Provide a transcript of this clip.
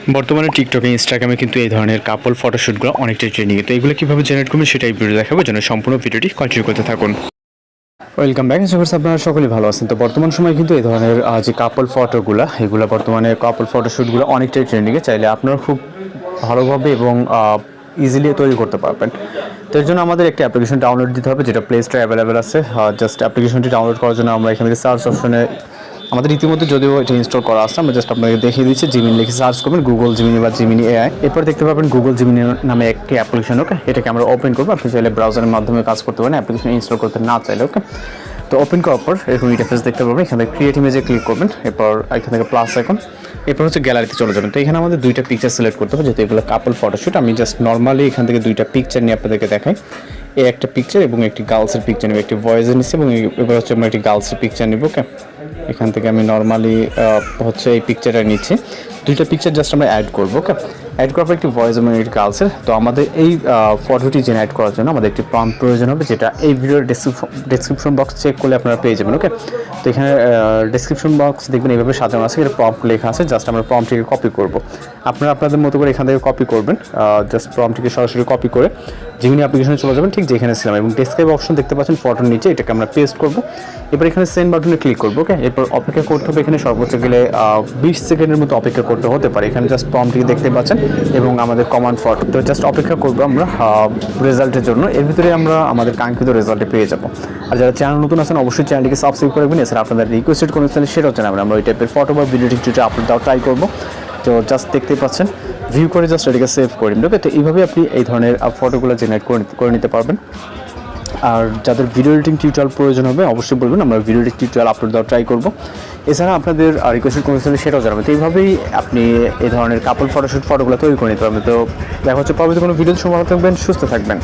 বর্তমানে টিকটকে ইনস্টাগ্রামে কিন্তু এই ধরনের কাপল ফটোশ্যুটগুলো অনেকটাই ট্রেন্ডিং। তো এগুলো কীভাবে জেনারেট করবেন সেটাই ভিডিও দেখাবো, যেন সম্পূর্ণ ভিডিওটি কন্টিনিউ করতে থাকুন। Welcome back. আশা করছি আপনারা সকলেই ভালো আছেন। তো বর্তমান সময় কিন্তু এই ধরনের যে কাপল ফটোগুলো, এগুলো বর্তমানে কাপল ফটোশ্যুটগুলো অনেকটাই ট্রেন্ডিংয়ে। চাইলে আপনারা খুব ভালোভাবে এবং ইজিলি তৈরি করতে পারবেন। তো এর জন্য আমাদের একটা অ্যাপ্লিকেশন ডাউনলোড দিতে হবে, যেটা প্লে স্টোরে অ্যাভেলেবেল আছে। জাস্ট অ্যাপ্লিকেশনটি ডাউনলোড করার জন্য আমরা এখান থেকে সার্চ অপশনে, আমাদের ইতিমধ্যে যদিও এটা ইনস্টল করা আছে, আমরা জাস্ট আপনাকে দেখিয়ে দিচ্ছি। জিমিনি লিখে সার্চ করবেন, গুগল জিমিনি বা জিমিনি এআই। এরপর দেখতে পাবেন গুগল জিমিনি নামে একটি অ্যাপ্লিকেশন। ওকে, এটাকে আমরা ওপেন করবো। আপনি চাইলে ব্রাউজারের মাধ্যমে কাজ করতে পারেন, অ্যাপ্লিকেশন ইনস্টল করতে না চাইলে। ওকে, তো ওপেন করার পর এরকম ইন্টারফেস দেখতে পাবেন। এখানে ক্রিয়েট ইমেজে ক্লিক করবেন, এরপর এখান থেকে প্লাস আইকন, এরপর হচ্ছে গ্যালারিতে চলে যাবেন। তো এখানে আমাদের দুইটা পিকচার সিলেক্ট করতে হবে, যেহেতু এগুলো কাপল ফটোশ্যুট। আমি জাস্ট নর্মালি এখান থেকে দুইটা পিকচার নিয়ে আপনাদেরকে দেখাই। এই একটা পিকচার এবং একটি গার্লসের পিকচার নেব, একটি ভয়েসের নিচ্ছি এবং এবার হচ্ছে আমরা একটি গার্লসের পিকচার নিব। ওকে, এখান থেকে আমি নর্মালি হচ্ছে এই পিকচারটা নিচ্ছি। দুইটা পিকচার জাস্ট আমরা অ্যাড করবো। ওকে, অ্যাড করার পর একটি ভয়েস এবং একটি গার্লসের। তো আমাদের এই ফটোটি জেনারেট করার জন্য আমাদের একটি প্রম্পট প্রয়োজন হবে, যেটা এই ভিডিওর ডেসক্রিপশন বক্স চেক করলে আপনারা পেয়ে যাবেন। ওকে, তো এখানে ডেসক্রিপশন বক্স দেখবেন এইভাবে সাজানো আছে, এটা প্রম্পট লেখা আছে। জাস্ট আমরা প্রম্পটটিকে কপি করব। আপনারা আপনাদের মতো করে এখান থেকে কপি করবেন। জাস্ট প্রম্পটটিকে সরাসরি কপি করে জিমিনি অ্যাপ্লিকেশনে চলে যাবেন, ঠিক যেখানে ছিলাম, এবং ডেসক্রাইব অপশন দেখতে পাচ্ছেন ফটোর নিচে, এটাকে আমরা পেস্ট করব। এবার এখানে সেন্ড বাটনে ক্লিক করবো। ওকে, এরপর অপেক্ষা করতে হবে। এখানে সর্বোচ্চ গেলে 20 সেকেন্ডের মতো অপেক্ষা করতে হতে পারে। এখানে জাস্ট প্রম্পটটি দেখতে পাচ্ছেন এবং আমাদের কমান্ড ফটো। তো জাস্ট অপেক্ষা করবো আমরা রেজাল্টের জন্য। এর ভিতরে আমরা আমাদের কাঙ্ক্ষিত রেজাল্টে পেয়ে যাবো। আর যারা চ্যানেল নতুন আছেন অবশ্যই চ্যানেলটিকে সাবস্ক্রাইব করে রাখবেন। এছাড়া আপনাদের রিকোয়েস্টেড কোনো চ্যানেল সেটাও জানাবেন, আমরা ওই টাইপের ফটো বা ভিডিও টিউটোরিয়াল আপলোড দেওয়া ট্রাই করবো। তো জাস্ট দেখতেই পাচ্ছেন, ভিউ করে জাস্ট এটাকে সেভ করে নিন। ওকে, তো এইভাবে আপনি এই ধরনের ফটোগুলো জেনারেট করে নিতে পারবেন। আর যাদের ভিডিও এডিটিং টিউটোরিয়াল প্রয়োজন হবে অবশ্যই বলবেন, আমরা ভিডিও এডিটিং টিউটোরিয়াল আপলোড দেওয়া ট্রাই করবো। এছাড়া আপনাদের রিকোয়েস্টেড কোনো চ্যানেল সেটাও জানাবেন। তো এইভাবেই আপনি এই ধরনের কাপল ফটোশ্যুট ফটোগুলো তৈরি করে নিতে পারবেন। তো দেখা হচ্ছে পরবর্তী কোনো ভিডিওতে। সময় থাকবেন, সুস্থ থাকবেন।